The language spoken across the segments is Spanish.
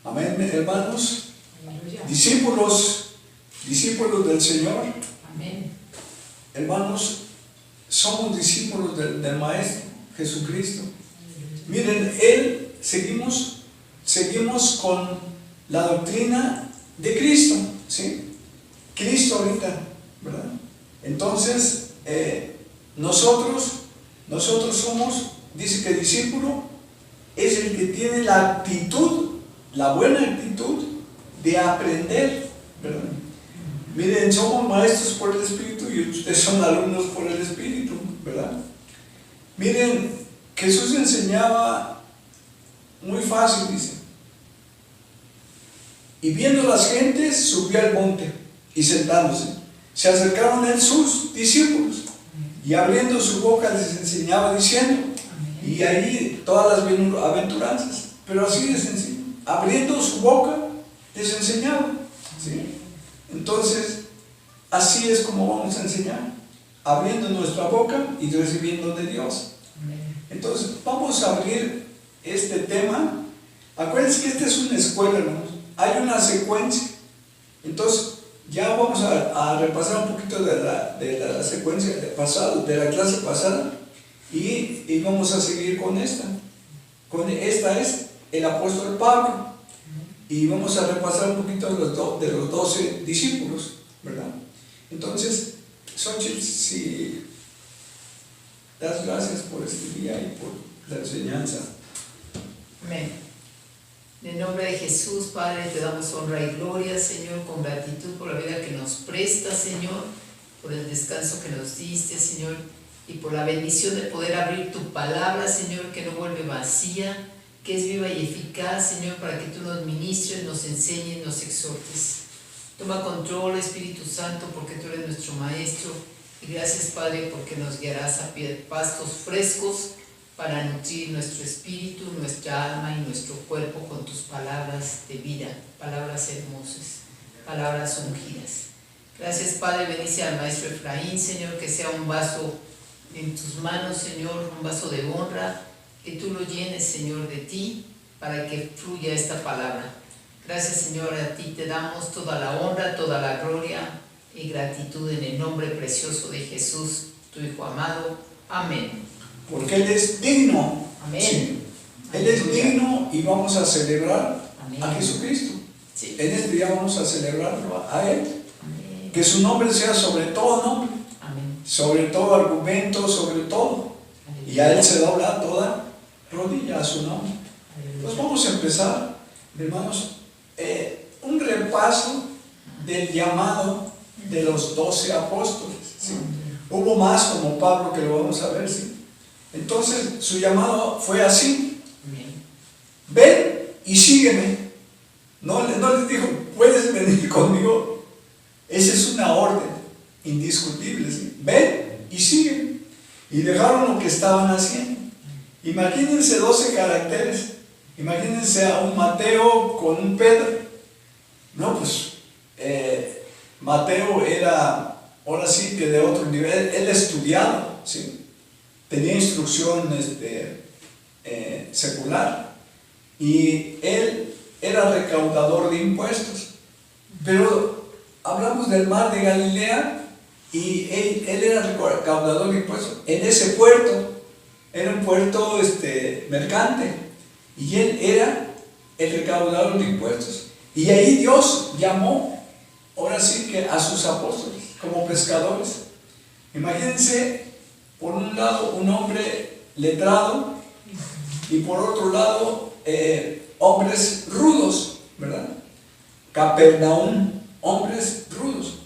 Amén, hermanos. Aleluya. Discípulos del Señor. Amén. Hermanos, somos discípulos del Maestro Jesucristo. Miren, seguimos con la doctrina de Cristo, ¿sí? Cristo ahorita, ¿verdad? Entonces, nosotros somos, dice que discípulo es el que tiene la actitud, la buena actitud de aprender, ¿verdad? Miren, somos maestros por el Espíritu y ustedes son alumnos por el Espíritu, ¿verdad? Miren, Jesús enseñaba muy fácil, dice. Y viendo las gentes, subió al monte y sentándose, se acercaron a él sus discípulos y abriendo su boca les enseñaba diciendo, y ahí todas las bienaventuranzas, pero así de sencillo, abriendo su boca les enseñaba, ¿sí? Entonces, así es como vamos a enseñar, abriendo nuestra boca y recibiendo de Dios. Entonces, vamos a abrir este tema. Acuérdense que esta es una escuela, hermanos. Hay una secuencia. Entonces, ya vamos a repasar un poquito de la secuencia de la clase pasada y vamos a seguir con esta. Esta es el apóstol Pablo y vamos a repasar un poquito de los 12 discípulos, ¿verdad? Entonces, Xochitl, si das gracias por este día y por la enseñanza. Amén. En el nombre de Jesús, Padre, te damos honra y gloria, Señor, con gratitud por la vida que nos presta, Señor, por el descanso que nos diste, Señor, y por la bendición de poder abrir tu palabra, Señor, que no vuelve vacía, que es viva y eficaz, Señor, para que tú nos ministres, nos enseñes, nos exhortes. Toma control, Espíritu Santo, porque tú eres nuestro Maestro, y gracias, Padre, porque nos guiarás a pastos frescos, para nutrir nuestro espíritu, nuestra alma y nuestro cuerpo con tus palabras de vida, palabras hermosas, palabras ungidas. Gracias, Padre, bendice al maestro Efraín, Señor, que sea un vaso en tus manos, Señor, un vaso de honra, que tú lo llenes, Señor, de ti, para que fluya esta palabra. Gracias, Señor, a ti te damos toda la honra, toda la gloria y gratitud en el nombre precioso de Jesús, tu Hijo amado. Amén. Porque Él es digno. Amén. Sí. Él es digno y vamos a celebrar a Jesucristo. Sí. En este día vamos a celebrarlo a Él. Amén. Que su nombre sea sobre todo nombre, Amén. sobre todo argumento, sobre todo. Y a Él se dobla toda rodilla a su nombre. Pues vamos a empezar, hermanos, un repaso del llamado de los 12 apóstoles. ¿Sí? Hubo más como Pablo que lo vamos a ver, ¿sí? Entonces su llamado fue así: ven y sígueme. No les dijo, puedes venir conmigo. Esa es una orden indiscutible, ¿sí? Ven y sígueme. Y dejaron lo que estaban haciendo. Imagínense 12 caracteres. Imagínense a un Mateo con un Pedro. No, pues Mateo era, ahora sí que de otro nivel. Él estudiado, ¿sí? Tenía instrucción secular y él era recaudador de impuestos, pero hablamos del mar de Galilea y él era recaudador de impuestos en ese puerto. Era un puerto mercante y él era el recaudador de impuestos, y ahí Dios llamó ahora sí que a sus apóstoles como pescadores. Imagínense, por un lado un hombre letrado y por otro lado hombres rudos, ¿verdad? Capernaum, hombres rudos.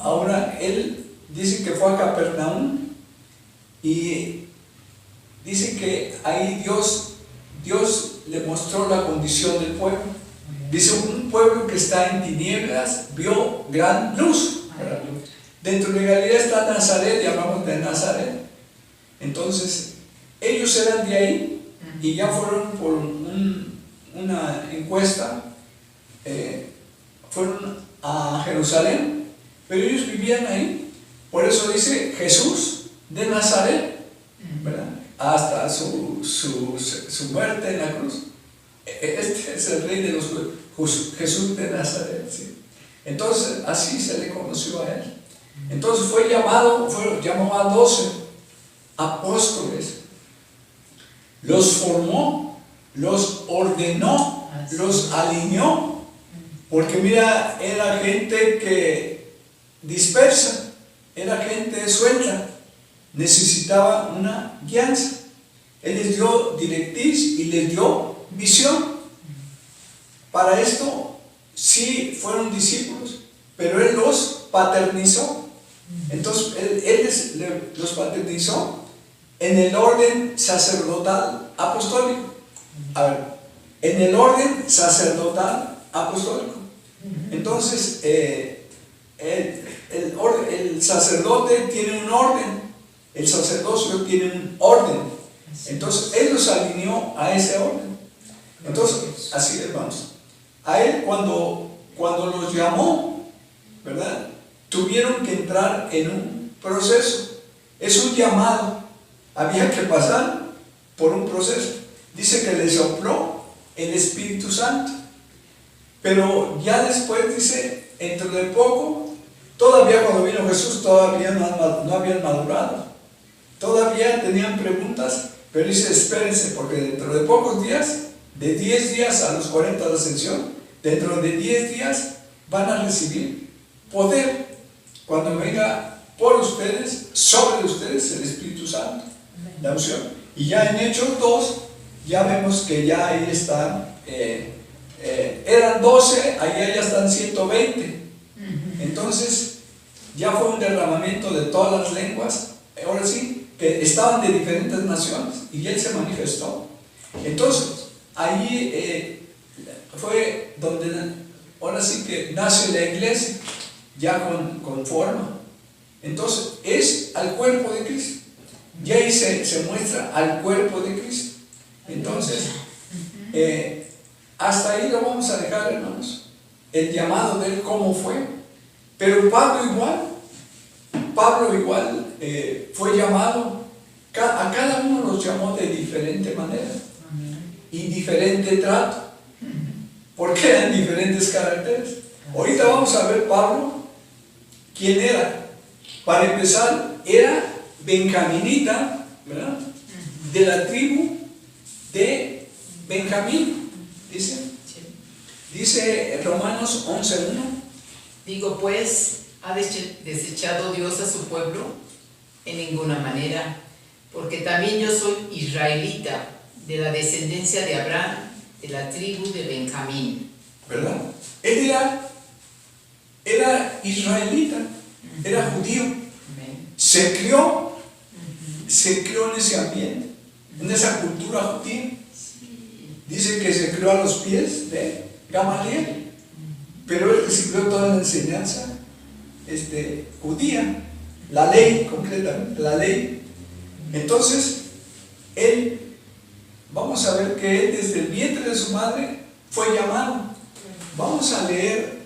Ahora él dice que fue a Capernaum y dice que ahí Dios le mostró la condición del pueblo. Dice, un pueblo que está en tinieblas vio gran luz, ¿verdad? Dentro de Galilea está Nazaret, y hablamos de Nazaret. Entonces, ellos eran de ahí y ya fueron por una encuesta, fueron a Jerusalén, pero ellos vivían ahí. Por eso dice Jesús de Nazaret, ¿verdad? Hasta su muerte en la cruz. este es el rey de los Jesús de Nazaret, ¿sí? Entonces así se le conoció a él. Entonces llamó a 12 apóstoles, los formó, los ordenó, los alineó, porque mira, era gente que dispersa, era gente suelta, necesitaba una guianza. Él les dio directriz y les dio visión. Para esto sí fueron discípulos, pero él los paternizó. Entonces él los paternizó en el orden sacerdotal apostólico. A ver, en el orden sacerdotal apostólico. Entonces el sacerdote tiene un orden, el sacerdocio tiene un orden. Entonces él los alineó a ese orden. Entonces, así hermanos, a él cuando los llamó, ¿verdad?, tuvieron que entrar en un proceso. Es un llamado, había que pasar por un proceso. Dice que le sopló el Espíritu Santo, pero ya después dice, dentro de poco, todavía cuando vino Jesús todavía no habían madurado, todavía tenían preguntas, pero dice, espérense, porque dentro de pocos días, de 10 días a los 40 de la ascensión, dentro de 10 días van a recibir poder cuando venga por ustedes, sobre ustedes, el Espíritu Santo, la unción. Y ya en Hechos 2 ya vemos que ya ahí están, eran 12, ahí ya están 120. Entonces ya fue un derramamiento de todas las lenguas, ahora sí, que estaban de diferentes naciones, y él se manifestó. Entonces ahí fue donde ahora sí que nace la iglesia, ya con forma. Entonces es al cuerpo de Cristo, y ahí se muestra al cuerpo de Cristo. Entonces hasta ahí lo vamos a dejar, hermanos, el llamado de él, cómo fue. Pero Pablo igual fue llamado, a cada uno los llamó de diferente manera y diferente trato, porque eran diferentes caracteres. Ahorita vamos a ver Pablo, quién era. Para empezar, era benjaminita, ¿verdad?, de la tribu de Benjamín, dice Romanos 11:1. Digo pues, ¿ha desechado Dios a su pueblo? En ninguna manera, porque también yo soy israelita, de la descendencia de Abraham, de la tribu de Benjamín. ¿Verdad? Él era israelita, era judío. Se crió en ese ambiente, en esa cultura judía. Dice que se crió a los pies de Gamaliel, pero él recibió toda la enseñanza judía, la ley, concretamente, la ley. Entonces, vamos a ver que él desde el vientre de su madre fue llamado. Vamos a leer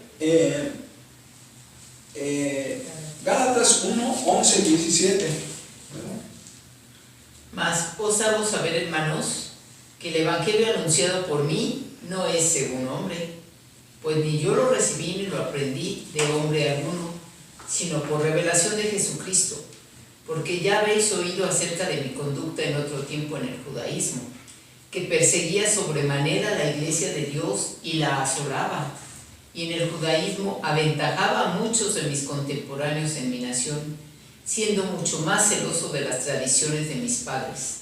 Gálatas 1:11-17. Mas os hago saber, hermanos, que el evangelio anunciado por mí no es según hombre, pues ni yo lo recibí ni lo aprendí de hombre alguno, sino por revelación de Jesucristo, porque ya habéis oído acerca de mi conducta en otro tiempo en el judaísmo, que perseguía sobremanera la iglesia de Dios y la asolaba, y en el judaísmo aventajaba a muchos de mis contemporáneos en mi nación, siendo mucho más celoso de las tradiciones de mis padres.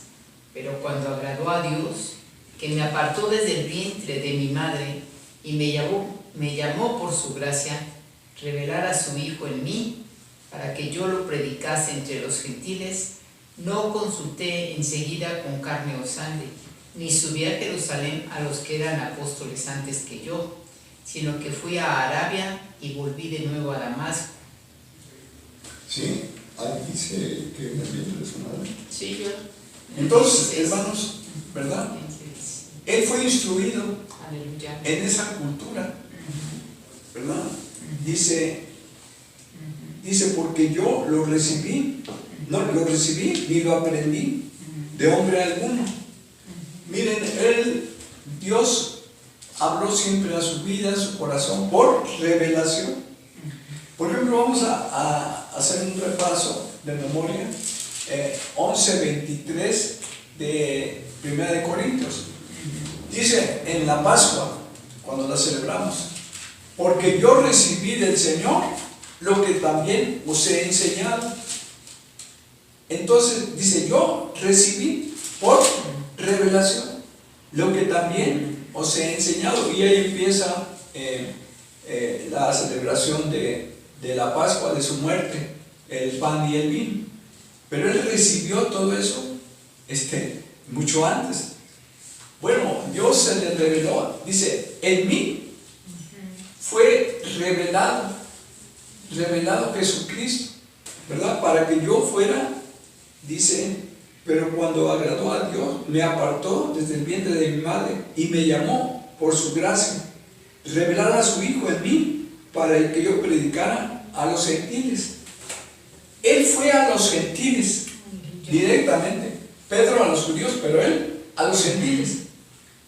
Pero cuando agradó a Dios, que me apartó desde el vientre de mi madre y me llamó por su gracia, revelar a su Hijo en mí, para que yo lo predicase entre los gentiles, no consulté enseguida con carne o sangre, ni subí a Jerusalén a los que eran apóstoles antes que yo, sino que fui a Arabia y volví de nuevo a Damasco. Sí, ahí dice que en el vientre de su madre. Sí, yo. Entonces, hermanos, ¿verdad? Él fue instruido en esa cultura, ¿verdad? Dice, porque yo lo recibí, ni lo aprendí de hombre alguno. Miren, Dios habló siempre a su vida, a su corazón, por revelación. Por ejemplo, vamos a hacer un repaso de memoria, 11:23 de 1 de Corintios. Dice, en la Pascua, cuando la celebramos, porque yo recibí del Señor lo que también os he enseñado. Entonces, dice, yo recibí por revelación lo que también os he enseñado. Y ahí empieza la celebración de la Pascua, de su muerte, el pan y el vino. Pero él recibió todo eso mucho antes. Bueno, Dios se le reveló, dice, en mí fue revelado Jesucristo, ¿verdad? Para que yo fuera, dice, pero cuando agradó a Dios, me apartó desde el vientre de mi madre y me llamó por su gracia, revelar a su Hijo en mí, para que yo predicara a los gentiles. Él fue a los gentiles directamente, Pedro a los judíos, pero él a los gentiles.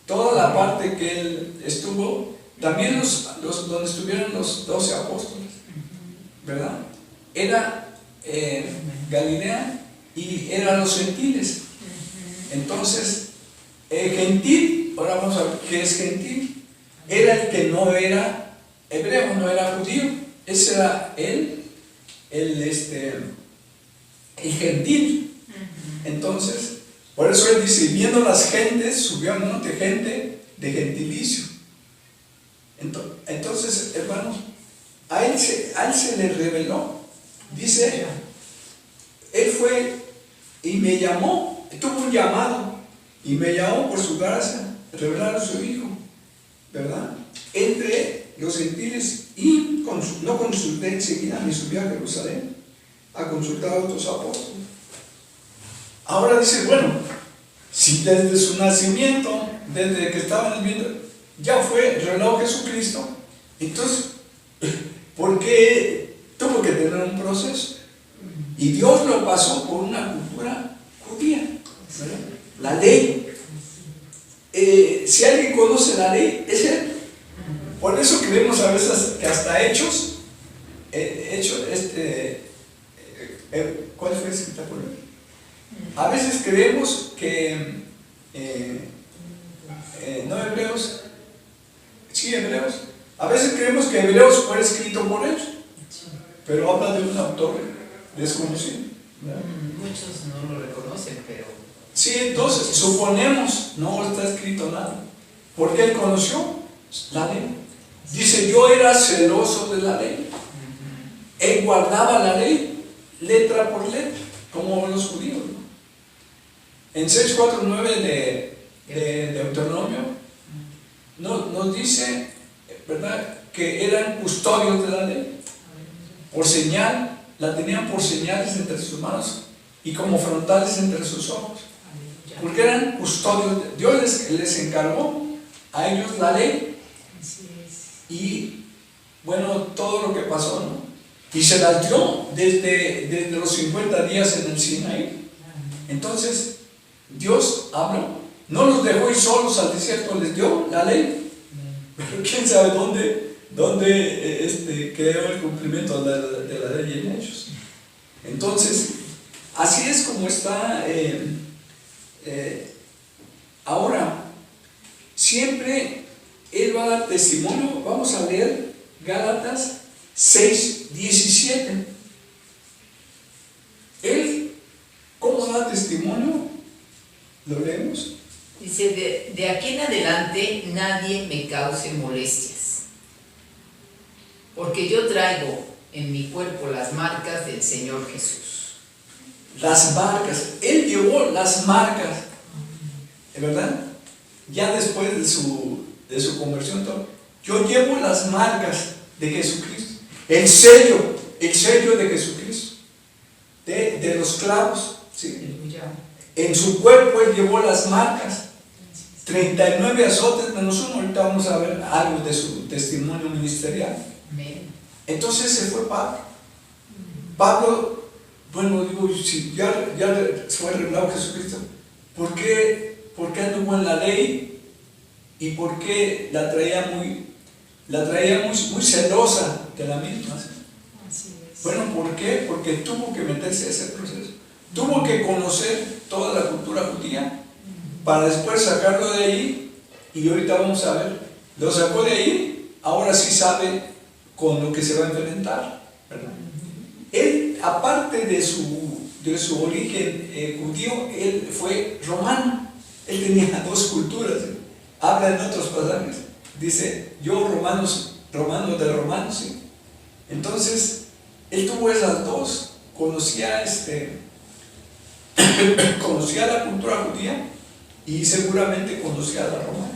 Toda la parte que él estuvo, también donde estuvieron los 12 apóstoles, ¿verdad? Era Galilea y eran los gentiles. Entonces, gentil, ahora vamos a ver qué es gentil. Era el que no era hebreo, no era judío. Ese era el gentil. Entonces, por eso él dice, viendo las gentes, subió al monte gente de gentilicio. Entonces, hermanos, a él se le reveló. Dice, él fue y me llamó, tuvo un llamado y me llamó por su gracia, revelar a su Hijo, ¿verdad? Entre los gentiles, y no consulté enseguida, ni subí a Jerusalén a consultar a otros apóstoles. Ahora dice, bueno, si desde su nacimiento, desde que estaba en el vientre, ya fue revelado Jesucristo, entonces, ¿por qué tuvo que tener un proceso? Y Dios lo pasó por una cultura judía, ¿verdad? La ley. Si alguien conoce la ley, es él. Por eso creemos a veces que hasta Hechos, ¿cuál fue escrita por él? A veces creemos que, no Hebreos, sí Hebreos, a veces creemos que Hebreos fue escrito por él, pero habla de un autor desconocido, ¿verdad? Muchos no lo reconocen, pero... Sí, entonces, suponemos, no está escrito nada, porque él conoció la ley. Dice, yo era celoso de la ley. Él guardaba la ley, letra por letra, como los judíos, ¿no? En 6:4-9 de Deuteronomio nos dice, ¿verdad?, que eran custodios de la ley. Por señal, la tenían por señales entre sus manos y como frontales entre sus ojos. Porque eran custodios. Dios les encargó a ellos la ley. Y bueno, todo lo que pasó, ¿no? Y se las dio desde los 50 días en el Sinaí. Entonces, Dios habló, no los dejó ir solos al desierto, les dio la ley. Pero quién sabe dónde quedó el cumplimiento de la ley en ellos. Entonces, así es como está. Ahora, siempre él va a dar testimonio. Vamos a leer Gálatas 6:17. Él, ¿cómo da testimonio? ¿Lo leemos? Dice, de aquí en adelante nadie me cause molestias, porque yo traigo en mi cuerpo las marcas del Señor Jesús. Las marcas, él llevó las marcas, ¿verdad? Ya después de su conversión, yo llevo las marcas de Jesucristo, el sello de Jesucristo, de los clavos, ¿sí? En su cuerpo él llevó las marcas, 39 azotes menos uno. Ahorita vamos a ver algo de su testimonio ministerial. Entonces se fue Pablo. Pablo, bueno, digo, si ya fue revelado Jesucristo, ¿por qué anduvo en la ley y por qué la traía muy celosa de la misma. ¿Sí? Así es. Bueno, ¿por qué? Porque tuvo que meterse a ese proceso. Tuvo que conocer toda la cultura judía para después sacarlo de ahí, y ahorita vamos a ver, lo sacó de ahí, ahora sí sabe con lo que se va a enfrentar, ¿verdad? Él, aparte de su origen judío, él fue romano, él tenía dos culturas, ¿sí? Habla en otros pasajes, dice, yo romano de romanos, ¿sí? Entonces, él tuvo esas dos, conocía la cultura judía y seguramente conocía la romana.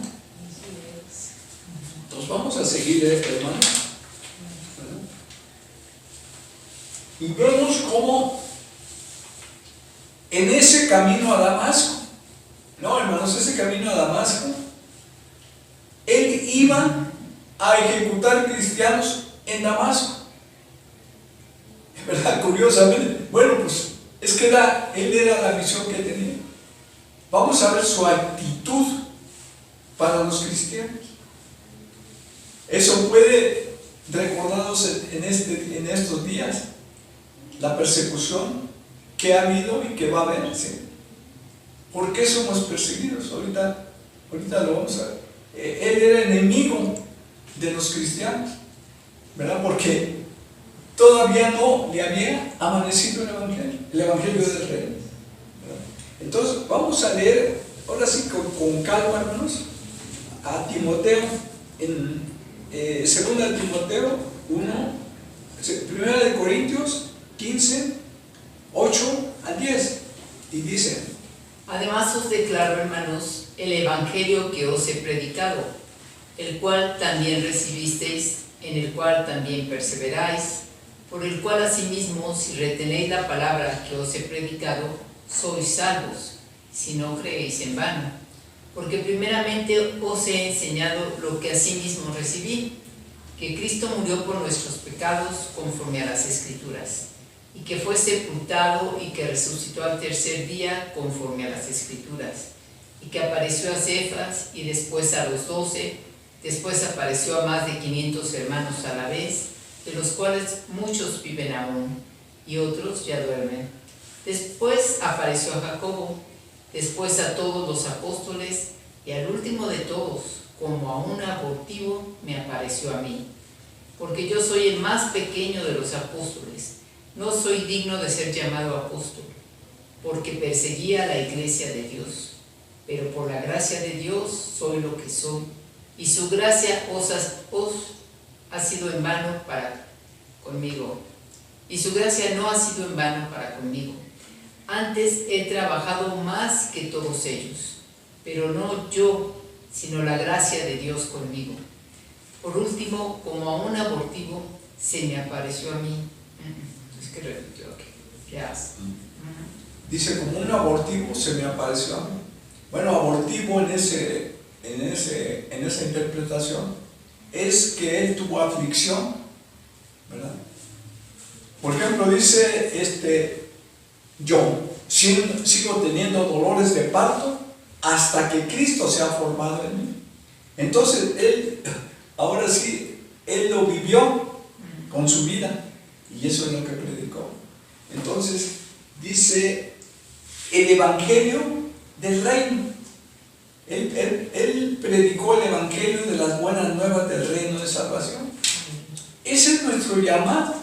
Entonces vamos a seguir, hermanos. Y vemos cómo en ese camino a Damasco, no, hermanos, ese camino a Damasco, él iba a ejecutar cristianos en Damasco. ¿Verdad? Curiosamente, bueno, pues es que él era la misión que tenía. Vamos a ver su actitud para los cristianos. Eso puede recordarnos en estos días la persecución que ha habido y que va a haber, ¿sí? ¿Por qué somos perseguidos? Ahorita lo vamos a ver. Él era enemigo de los cristianos, ¿verdad? Porque todavía no le había amanecido el Evangelio del Reino. Entonces, vamos a leer, ahora sí con calma, hermanos, a Timoteo, en 2 Timoteo 1, 1 Corintios 15, 8 al 10, y dice: Además os declaro, hermanos, el evangelio que os he predicado, el cual también recibisteis, en el cual también perseveráis, por el cual asimismo, si retenéis la palabra que os he predicado, sois salvos, si no creéis en vano. Porque primeramente os he enseñado lo que asimismo recibí, que Cristo murió por nuestros pecados conforme a las Escrituras, y que fue sepultado y que resucitó al tercer día conforme a las Escrituras, y que apareció a Cefas y después a los 12, después apareció a más de 500 hermanos a la vez, de los cuales muchos viven aún y otros ya duermen. Después apareció a Jacobo, después a todos los apóstoles, y al último de todos, como a un abortivo, me apareció a mí. Porque yo soy el más pequeño de los apóstoles, no soy digno de ser llamado apóstol, porque perseguía a la iglesia de Dios. Pero por la gracia de Dios soy lo que soy, y su gracia os ha sido en vano para conmigo. Y su gracia no ha sido en vano para conmigo. Antes he trabajado más que todos ellos, pero no yo, sino la gracia de Dios conmigo. Por último, como a un abortivo, se me apareció a mí. Es que repitió aquí. Dice, como un abortivo se me apareció a mí. Bueno, abortivo en esa interpretación es que él tuvo aflicción, ¿verdad? Por ejemplo, dice yo sigo teniendo dolores de parto hasta que Cristo se ha formado en mí. Entonces ahora sí, él lo vivió con su vida, y eso es lo que predicó. Entonces dice el evangelio del reino. Él predicó el evangelio de las buenas nuevas del reino de salvación. Ese es nuestro llamado: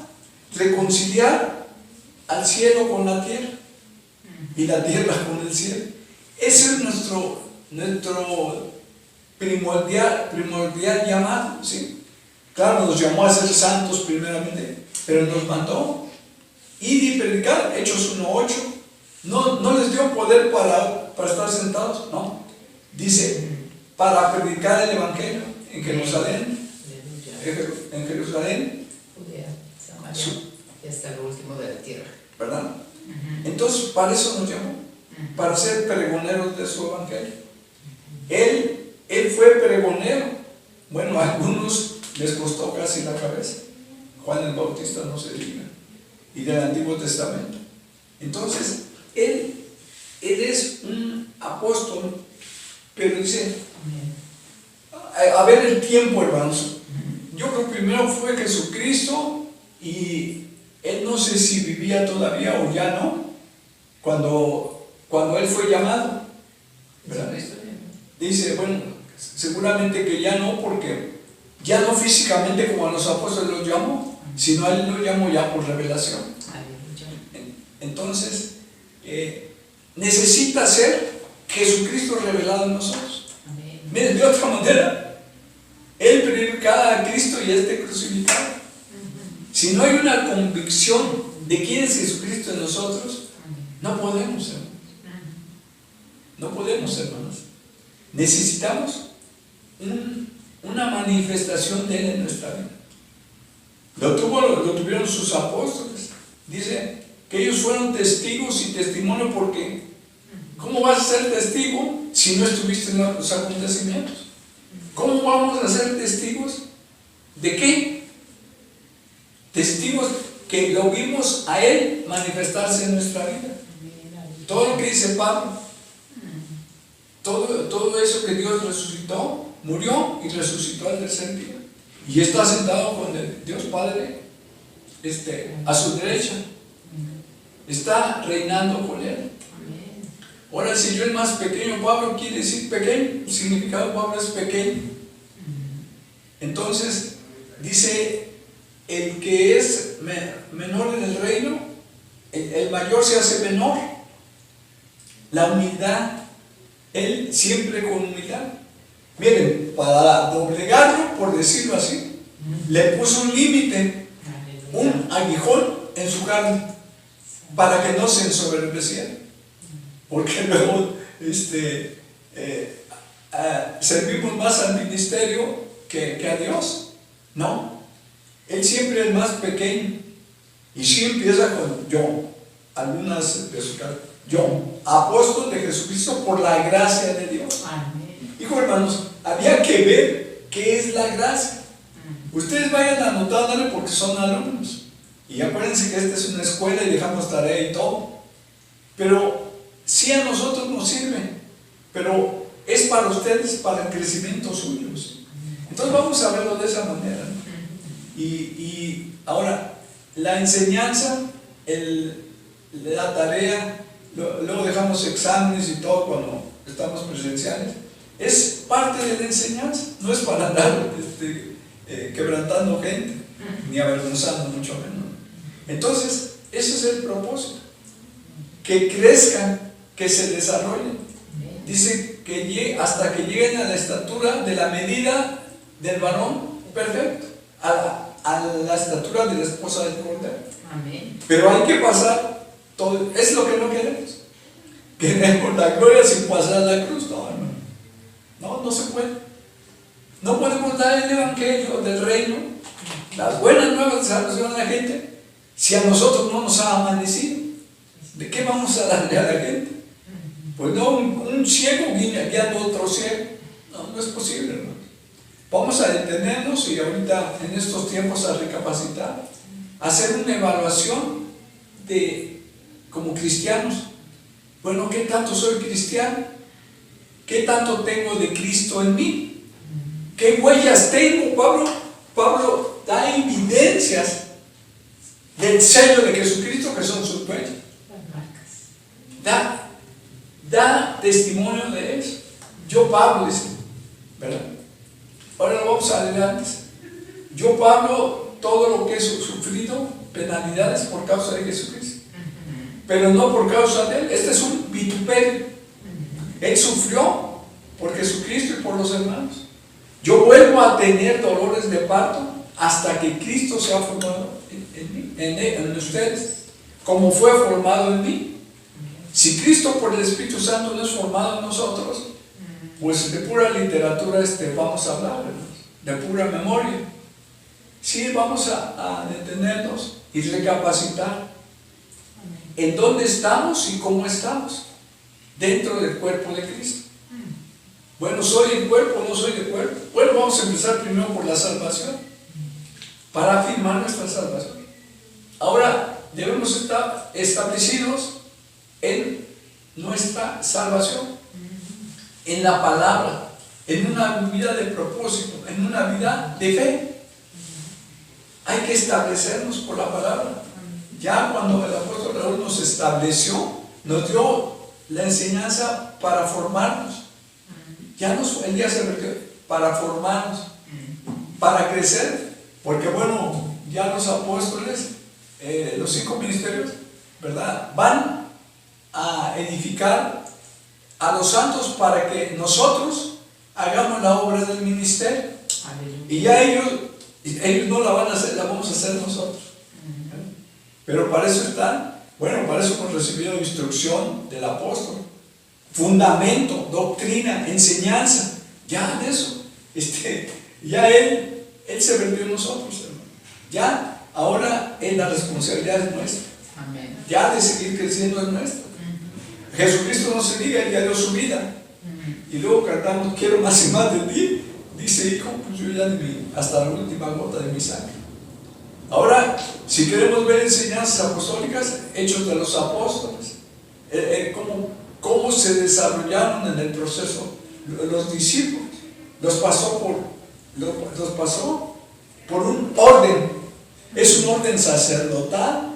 reconciliar al cielo con la tierra y la tierra con el cielo. Ese es nuestro primordial llamado, ¿sí? Claro, nos llamó a ser santos primeramente, pero nos mandó ir y predicar. Hechos 1:8. No les dio poder para estar sentados, no. Dice, para predicar el evangelio en Jerusalén, Judea, Samaria, y hasta lo último de la tierra, ¿verdad? Entonces, para eso nos llamó, para ser pregoneros de su evangelio. Él fue pregonero. Bueno, a algunos les costó casi la cabeza. Juan el Bautista no se diga, y del Antiguo Testamento. Entonces, él es un apóstol, pero dice, a ver el tiempo, hermanos. Yo creo que primero fue Jesucristo y él no sé si vivía todavía o ya no, cuando él fue llamado, ¿verdad? Dice, bueno, seguramente que ya no, porque ya no físicamente como a los apóstoles los llamó, sino a él lo llamó ya por revelación. Entonces, necesita ser Jesucristo revelado en nosotros. Miren, de otra manera, él predica a Cristo y este crucificado. Si no hay una convicción de quién es Jesucristo en nosotros, no podemos, hermanos. No podemos, hermanos. Necesitamos una manifestación de él en nuestra vida. Lo tuvieron sus apóstoles. Dice que ellos fueron testigos y testimonio, porque ¿cómo vas a ser testigo si no estuviste en los acontecimientos? ¿Cómo vamos a ser testigos de qué? Testigos que lo vimos a él manifestarse en nuestra vida. Todo lo que dice Pablo, todo eso que Dios resucitó, murió y resucitó al tercer día, y está sentado con el Dios Padre a su derecha, está reinando con él. Ahora, si yo el más pequeño, Pablo quiere decir pequeño, el significado de Pablo es pequeño. Entonces dice, el que es menor en el reino, el mayor se hace menor. La humildad, él siempre con humildad. Miren, para doblegarlo, por decirlo así, le puso un límite, un aguijón en su carne, para que no se ensoberbeciera. Porque luego servimos más al ministerio que a Dios. No, él siempre es el más pequeño, y sí empieza con yo, algunas de sus cartas. Yo, apóstol de Jesucristo por la gracia de Dios. Amén. Hijo, hermanos, había que ver qué es la gracia. Ustedes vayan anotándole porque son alumnos. Y acuérdense que esta es una escuela y dejamos tarea y todo. Pero sí a nosotros nos sirve. Pero es para ustedes, para el crecimiento suyo. Entonces vamos a verlo de esa manera, ¿no? Y ahora, la enseñanza, la tarea, luego dejamos exámenes y todo cuando estamos presenciales, es parte de la enseñanza, no es para andar quebrantando gente, ni avergonzando, mucho menos. Entonces, ese es el propósito, que crezcan, que se desarrollen. Dice que hasta que lleguen a la estatura de la medida del varón perfecto, a la estatura de la esposa del Cordero. Amén. Pero hay que pasar todo, es lo que no queremos. Queremos la gloria sin pasar la cruz. No se puede. No podemos dar el evangelio del reino, las buenas nuevas de salvación a la gente, si a nosotros no nos ha amanecido. ¿De qué vamos a darle a la gente? Pues no, un ciego guiando a otro ciego. No es posible, hermano. Vamos a detenernos y ahorita en estos tiempos a recapacitar, a hacer una evaluación como cristianos. Bueno, ¿qué tanto soy cristiano? ¿Qué tanto tengo de Cristo en mí? ¿Qué huellas tengo? Pablo da evidencias del sello de Jesucristo, que son sus huellas. Da testimonio de eso. Yo, Pablo, dice, ¿verdad? Ahora lo vamos a leer antes. Yo, Pablo, todo lo que he sufrido, penalidades por causa de Jesucristo, pero no por causa de él. Este es un vituperio. Él sufrió por Jesucristo y por los hermanos. Yo vuelvo a tener dolores de parto hasta que Cristo se ha formado en ustedes, como fue formado en mí. Si Cristo por el Espíritu Santo no es formado en nosotros, pues de pura literatura vamos a hablar, de pura memoria. Sí, vamos a detenernos y recapacitar en dónde estamos y cómo estamos dentro del cuerpo de Cristo. Bueno, ¿soy el cuerpo o no soy el cuerpo? Bueno, vamos a empezar primero por la salvación, para afirmar nuestra salvación. Ahora debemos estar establecidos en nuestra salvación, en la palabra, en una vida de propósito, en una vida de fe. Hay que establecernos por la palabra. Ya cuando el apóstol Raúl nos estableció, nos dio la enseñanza para formarnos. El día se refiere para formarnos, para crecer, porque bueno, ya los apóstoles, los 5 ministerios, ¿verdad?, van a edificar a los santos para que nosotros hagamos la obra del ministerio. Y ya ellos no la van a hacer, la vamos a hacer nosotros. Pero para eso están, bueno, para eso hemos recibido instrucción del apóstol, fundamento, doctrina, enseñanza, ya de eso, ya él se vertió en nosotros, hermano. Ya, ahora la responsabilidad es nuestra. Amén. Ya de seguir creciendo es nuestra. Jesucristo no se diga, él ya dio su vida. Y luego cantamos, quiero más y más de ti. Dice, hijo, pues yo ya hasta la última gota de mi sangre. Ahora, si queremos ver enseñanzas apostólicas, hechos de los apóstoles, cómo se desarrollaron en el proceso los discípulos, los pasó por un orden. Es un orden sacerdotal,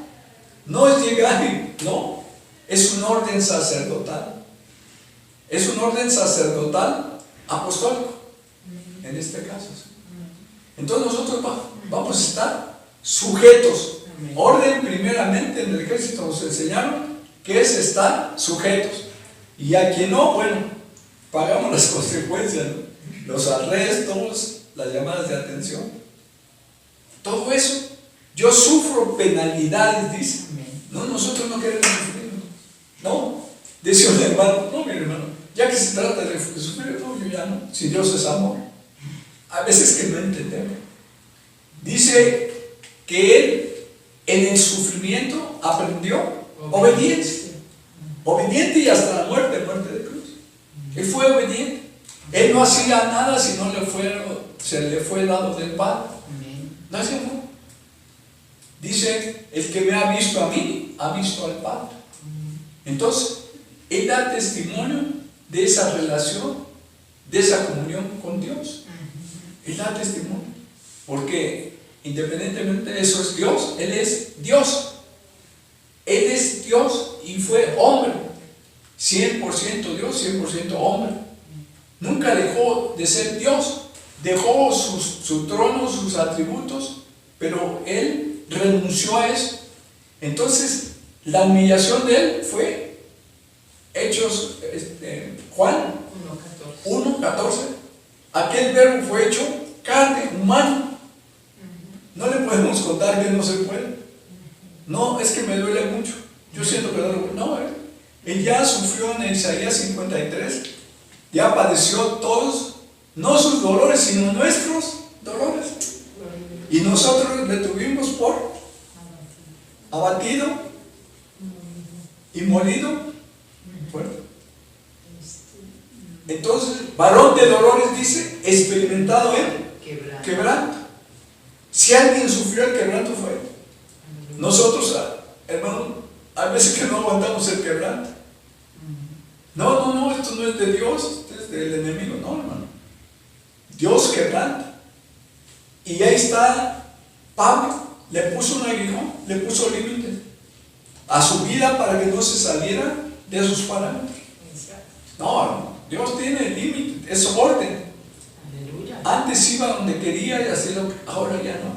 no es llegar no, es un orden sacerdotal. Es un orden sacerdotal apostólico, en este caso. Entonces nosotros vamos a estar sujetos. Orden primeramente en el ejército nos enseñaron que es estar sujetos. Y a quien no, bueno, pagamos las consecuencias, ¿no? Los arrestos, las llamadas de atención. Todo eso. Yo sufro penalidades, dice. No, nosotros no queremos sufrir. No. Decía un hermano, no, mi hermano, ya que se trata de sufrir, no, yo ya no. Si Dios es amor. A veces que no entendemos. Dice que él en el sufrimiento aprendió obediencia. Obediente y hasta la muerte de cruz. Él fue obediente. Él no hacía nada si no se le fue dado del Padre. No hacía nada. Dice, el que me ha visto a mí, ha visto al Padre. Entonces, él da testimonio de esa relación, de esa comunión con Dios. Él da testimonio. Porque independientemente de eso es Dios, Él es Dios. Él es Dios y fue hombre. 100% Dios, 100% hombre. Nunca dejó de ser Dios. Dejó su trono, sus atributos, pero Él renunció a eso. Entonces, la humillación de Él fue Hechos, Juan 1:14. Aquel verbo fue hecho carne, humano. No le podemos contar que no se puede. No, es que me duele mucho. Yo siento que duele. No, él ya sufrió en Isaías 53. Ya padeció todos, no sus dolores, sino nuestros dolores. Y nosotros le tuvimos por abatido y molido. Entonces, varón de dolores, dice, experimentado en quebranto. Si alguien sufrió el quebranto fue él. Nosotros, hermano, hay veces que no aguantamos el quebranto. No, esto no es de Dios, esto es del enemigo. No, hermano. Dios quebranta. Y ahí está Pablo, le puso un aguijón, le puso límites a su vida para que no se saliera de esos parámetros. No, hermano, Dios tiene límites, es orden. Aleluya. Antes iba donde quería y así ahora ya no.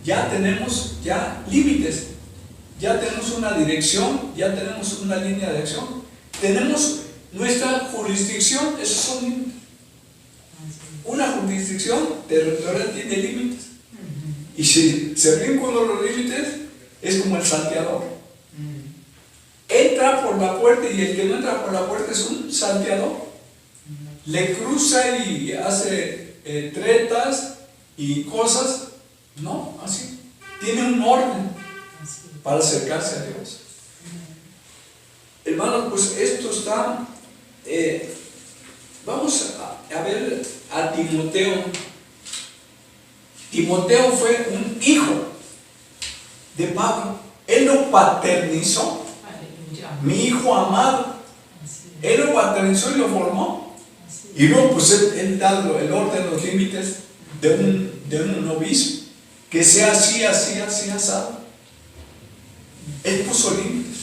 Ya tenemos límites, ya tenemos una dirección, ya tenemos una línea de acción. Tenemos nuestra jurisdicción, esos son límites. Una jurisdicción territorial tiene límites. Y si se brincan los límites, es como el salteador. Entra por la puerta y el que no entra por la puerta es un salteador. Le cruza y hace tretas y cosas. No, así. Tiene un orden para acercarse a Dios. Hermanos, pues esto está. Vamos a ver a Timoteo. Timoteo fue un hijo de Pablo. Él lo paternizó. Mi hijo amado. Él lo paternizó y lo formó. Y luego pues él da el orden, los límites de un obispo, que sea así, así, así, asado. Él puso límites,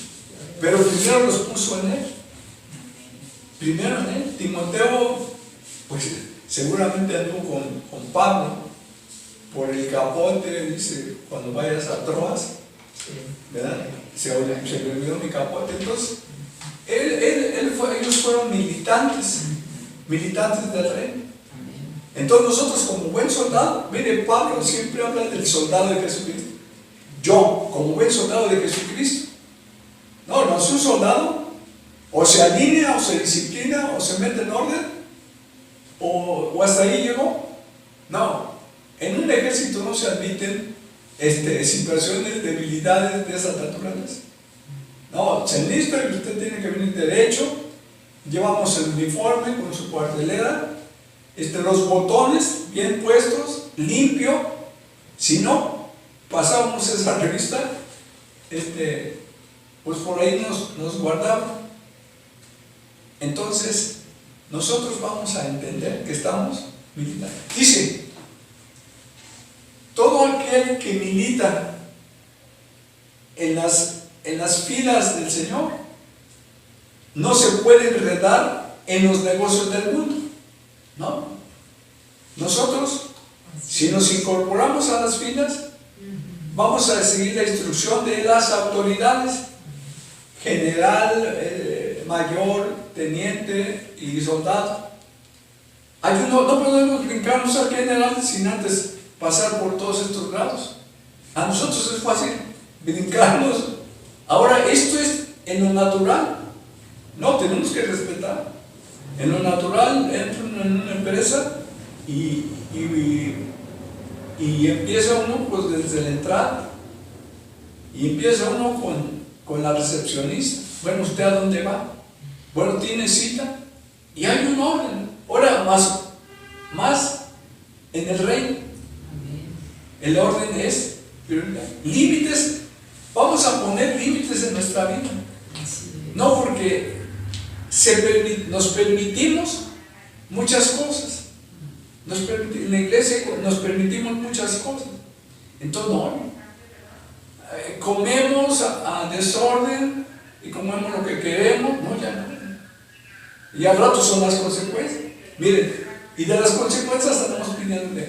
pero primero los puso en él. Primero en él. Timoteo, pues seguramente anduvo con Pablo por el capote, dice, cuando vayas a Troas, ¿verdad? Se le olvidó mi capote. Entonces, ellos fueron militantes del reino. Entonces nosotros como buen soldado, mire, Pablo siempre habla del soldado de Jesucristo. Yo, como buen soldado de Jesucristo, no es un soldado, o se alinea, o se disciplina, o se mete en orden, o hasta ahí llegó. No, en un ejército no se admiten situaciones, debilidades de esa naturaleza. No, se enlista y usted tiene que venir derecho. Llevamos el uniforme con su cuartelera, los botones bien puestos, limpio. Si no, pasábamos esa revista, pues por ahí nos guardaban. Entonces, nosotros vamos a entender que estamos militando. Dice, todo aquel que milita en las filas del Señor no se puede enredar en los negocios del mundo, ¿no? Nosotros, si nos incorporamos a las filas, vamos a seguir la instrucción de las autoridades, general, mayor, teniente y soldado. No podemos brincarnos al general sin antes pasar por todos estos grados. A nosotros es fácil brincarnos. Ahora, esto es en lo natural. No, tenemos que respetar. En lo natural, entro en una empresa y empieza uno pues desde la entrada. Y empieza uno con la recepcionista. Bueno, ¿usted a dónde va? Bueno, tiene cita. Y hay un orden. Ahora, más en el reino. El orden es límites. Vamos a poner límites en nuestra vida. No porque nos permitimos muchas cosas. En la iglesia nos permitimos muchas cosas. Entonces, no. Comemos a desorden y comemos lo que queremos. No, ya no. Y al rato son las consecuencias. Miren, y de las consecuencias estamos pidiendo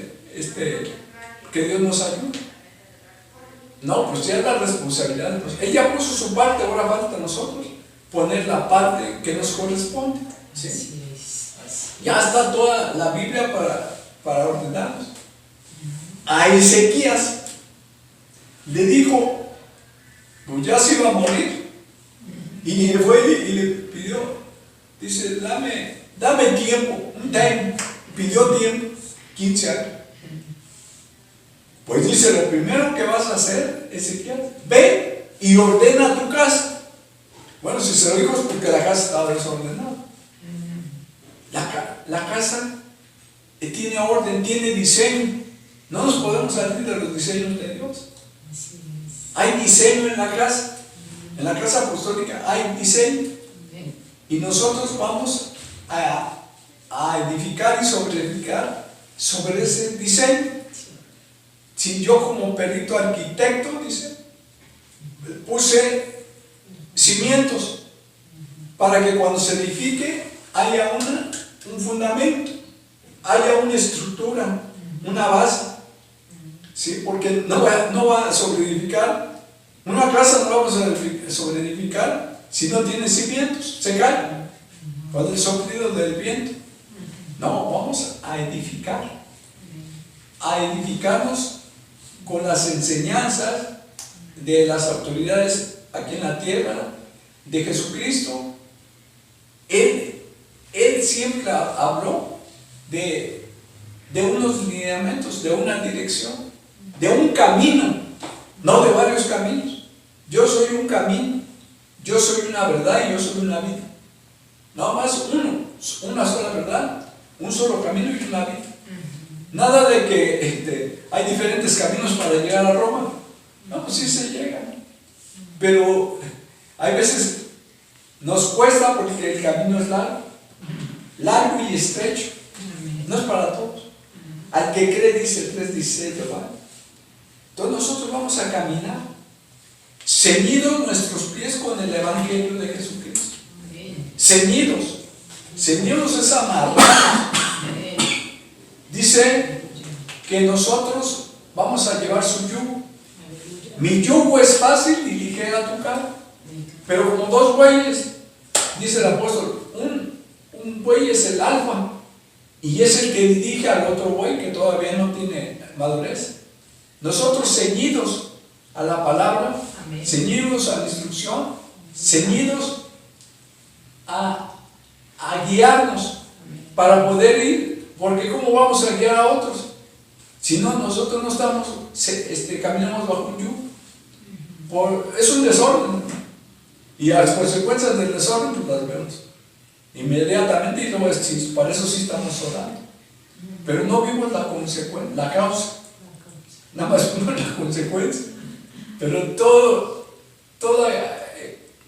que Dios nos ayude. No, pues ya es la responsabilidad de nosotros. Él ya puso su parte, ahora falta a nosotros poner la parte que nos corresponde. ¿Sí? Ya está toda la Biblia para ordenarnos. A Ezequías le dijo, pues ya se iba a morir. Y fue y le pidió, dice, dame tiempo, un time. Pidió tiempo, 15 años. Pues dice, lo primero que vas a hacer, Ezequiel, ve y ordena tu casa. Bueno, si se lo dijo es porque la casa estaba desordenada. La casa tiene orden, tiene diseño. No nos podemos salir de los diseños de Dios. Hay diseño en la casa. En la casa apostólica hay diseño. Y nosotros vamos a edificar y sobreedificar sobre ese diseño. Si yo como perito arquitecto, dice, puse cimientos para que cuando se edifique haya un fundamento, haya una estructura, una base, ¿sí? Porque no va a sobreedificar. Una casa no la vamos a sobreedificar si no tiene cimientos, se cae con el soplido del viento. No, vamos a edificarnos con las enseñanzas de las autoridades aquí en la tierra, de Jesucristo. Él siempre habló de unos lineamientos, de una dirección, de un camino, no de varios caminos. Yo soy un camino, yo soy una verdad y yo soy una vida. Nada más una sola verdad, un solo camino y una vida. Nada de que hay diferentes caminos para llegar a Roma. No, pues sí se llega. Pero hay veces nos cuesta porque el camino es largo. largo y estrecho. No es para todos. Al que cree, dice el 3:16 de Juan. Entonces nosotros vamos a caminar ceñidos nuestros pies con el Evangelio de Jesucristo. Ceñidos. Ceñidos es amarrados. Dice que nosotros vamos a llevar su yugo. Mi yugo es fácil y ligera tu carga. Pero como dos bueyes, dice el apóstol, un buey es el alfa y es el que dirige al otro buey que todavía no tiene madurez. Nosotros ceñidos a la palabra, ceñidos a la instrucción, ceñidos a guiarnos para poder ir, porque ¿cómo vamos a guiar a otros? Si no, nosotros no estamos, caminamos bajo un yugo. Es un desorden. Y las consecuencias del desorden pues las vemos inmediatamente, y no es, para eso sí estamos orando. Pero no vimos la consecuencia, la causa. Nada más vimos la consecuencia. Pero toda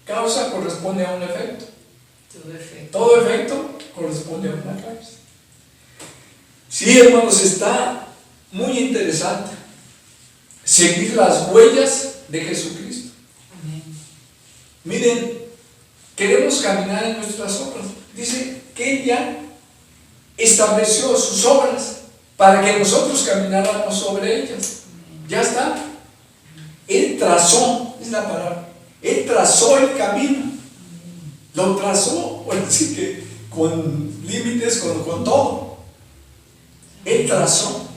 causa corresponde a un efecto. Todo efecto corresponde a una causa. Sí, hermanos, está muy interesante seguir las huellas de Jesucristo. Miren, queremos caminar en nuestras obras. Dice que Él ya estableció sus obras para que nosotros camináramos sobre ellas. Ya está. Él trazó, es la palabra. Él trazó el camino. Lo trazó, bueno, así que con límites, con todo. Él trazó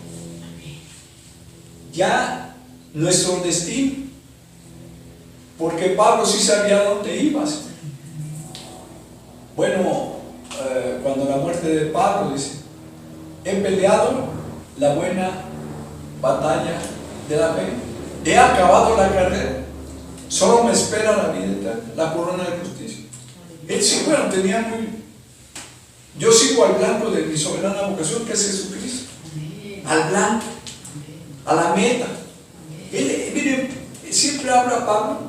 ya nuestro destino. Porque Pablo sí sabía dónde ibas. Bueno, cuando la muerte de Pablo dice: he peleado la buena batalla de la fe, he acabado la carrera, solo me espera la vida eterna, la corona de justicia. Él sí, bueno, tenía yo sigo al blanco de mi soberana vocación, que es Jesucristo. Al blanco, a la meta. Él, miren, siempre habla Pablo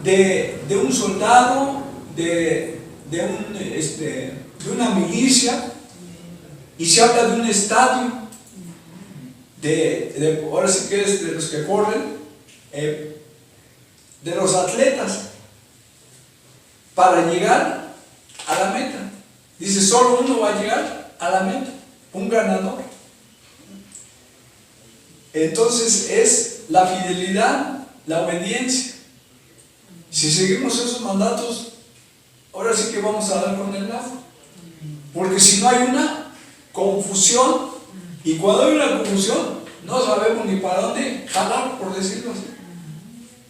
de un soldado, de una milicia, y se habla de un estadio, ahora sí que es de los que corren, de los atletas, para llegar a la meta. Dice, solo uno va a llegar a la meta, un ganador. Entonces es la fidelidad, la obediencia. Si seguimos esos mandatos, ahora sí que vamos a dar con el agua. Porque si no hay una confusión, y cuando hay una confusión, no sabemos ni para dónde jalar, por decirlo así.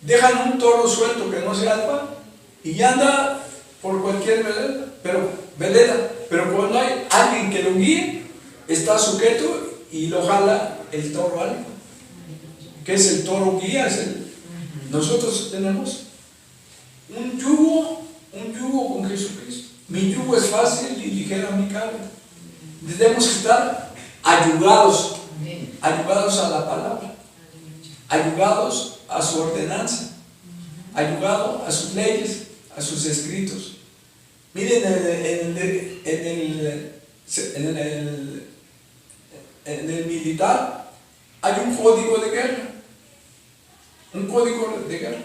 Dejan un toro suelto que no se alfa y ya anda por cualquier veleda, pero cuando hay alguien que lo guíe, está sujeto y lo jala el toro alfa. ¿Qué es el toro guía? Nosotros tenemos un yugo con Jesucristo. Mi yugo es fácil y ligera mi carga. Debemos estar ayudados a la palabra, ayudados a su ordenanza, ayudados a sus leyes, a sus escritos. Miren, en el militar hay un código de guerra. Un código de guerra.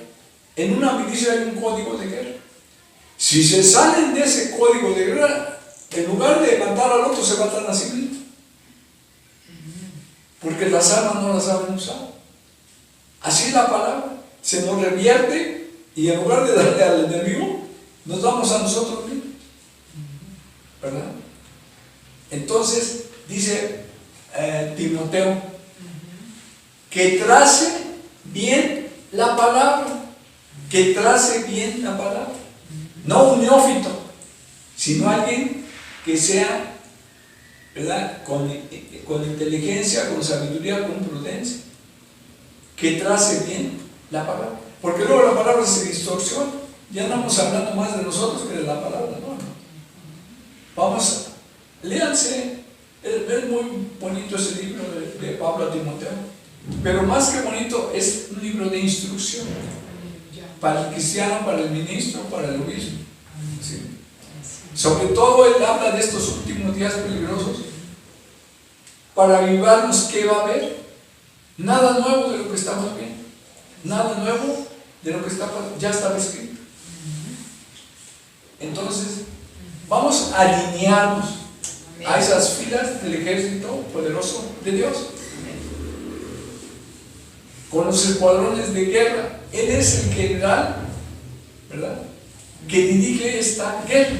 En una milicia hay un código de guerra. Si se salen de ese código de guerra, en lugar de matar al otro, se matan a sí mismos. Porque las armas no las saben usar. Así es la palabra. Se nos revierte y en lugar de darle al enemigo, nos damos a nosotros mismos. ¿Verdad? Entonces, dice Timoteo, que trace bien la palabra. Que trace bien la palabra. No un neófito, sino alguien que sea, ¿verdad?, con inteligencia, con sabiduría, con prudencia, que trace bien la palabra. Porque luego la palabra se distorsiona. Ya andamos hablando más de nosotros que de la palabra, ¿no? Vamos, léanse. Es muy bonito ese libro de Pablo a Timoteo, pero más que bonito, es un libro de instrucción para el cristiano, para el ministro, para el obispo. ¿Sí? Sobre todo Él habla de estos últimos días peligrosos para avivarnos qué va a haber. Nada nuevo de lo que estamos viendo. Nada nuevo de lo que ya estaba escrito. Entonces, vamos a alinearnos a esas filas del ejército poderoso de Dios. Con los escuadrones de guerra. Él es el general, ¿verdad?, que dirige esta guerra.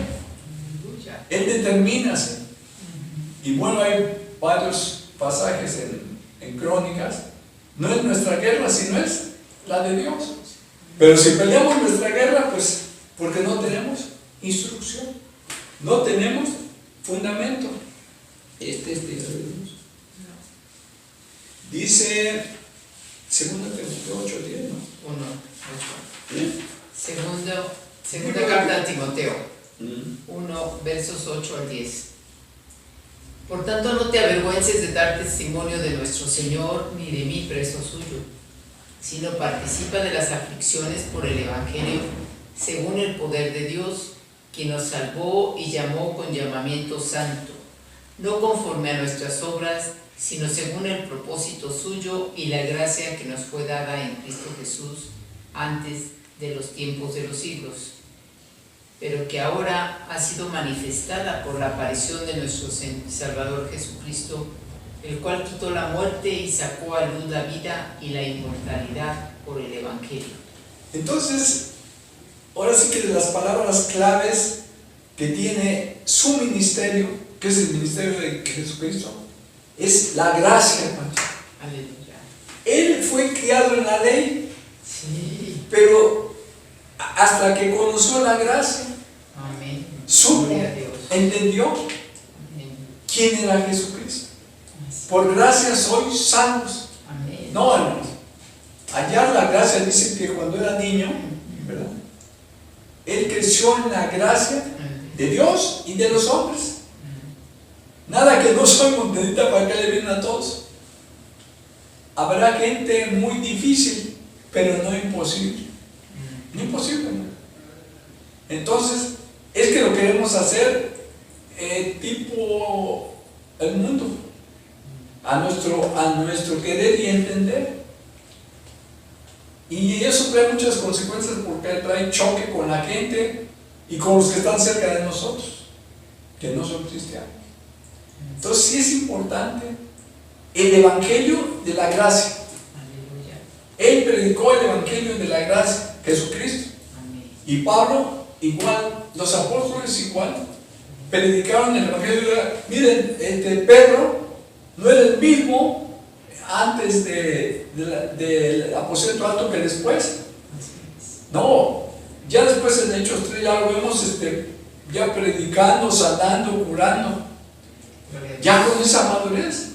Él determina. Y bueno, hay varios pasajes en Crónicas. No es nuestra guerra, sino es la de Dios. Pero si peleamos nuestra guerra, pues porque no tenemos instrucción, no tenemos fundamento. Dice 2 Timoteo 8:10, ¿no? 1:8. Segunda carta a Timoteo 1, versos 8 al 10. Por tanto, no te avergüences de dar testimonio de nuestro Señor, ni de mí, preso suyo, sino participa de las aflicciones por el Evangelio, según el poder de Dios, quien nos salvó y llamó con llamamiento santo, no conforme a nuestras obras, sino según el propósito suyo y la gracia que nos fue dada en Cristo Jesús antes de los tiempos de los siglos, pero que ahora ha sido manifestada por la aparición de nuestro Salvador Jesucristo, el cual quitó la muerte y sacó a luz la vida y la inmortalidad por el Evangelio. Entonces, ahora sí que de las palabras claves que tiene su ministerio, que es el ministerio de Jesucristo, es la gracia, hermano. Aleluya. Él fue criado en la ley, sí, pero hasta que conoció la gracia, amén, supo, entendió amén, quién era Jesucristo. Por gracia sois salvos. amén. No, hermanos. Allá la gracia dice que cuando era niño, ¿verdad?, él creció en la gracia de Dios y de los hombres. Nada que no soy montenita para que le vienen a todos. Habrá gente muy difícil, pero no imposible. No imposible, ¿no? Entonces, es que lo queremos hacer tipo el mundo, a nuestro querer y entender. Y eso trae muchas consecuencias porque trae choque con la gente y con los que están cerca de nosotros, que no son cristianos. Entonces sí es importante el evangelio de la gracia. Aleluya. Él predicó el evangelio de la gracia, Jesucristo. Amén. Y Pablo igual, los apóstoles igual, predicaron el evangelio de la... Miren, Pedro no era el mismo antes del aposento alto que después. No, ya después en Hechos 3 ya lo vemos ya predicando, sanando, curando, ya con esa madurez.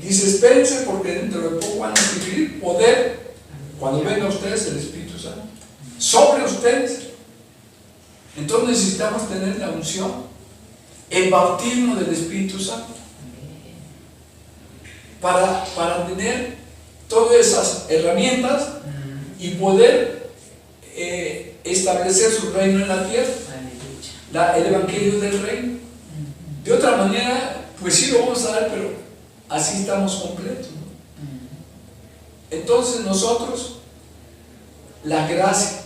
Dice, espérense porque dentro de poco van a recibir poder cuando venga a ustedes el Espíritu Santo sobre ustedes. Entonces necesitamos tener la unción, el bautismo del Espíritu Santo, para tener todas esas herramientas y poder establecer su reino en la tierra, el evangelio del reino. De otra manera, pues sí lo vamos a dar, pero así estamos completos, ¿no? Entonces nosotros, la gracia,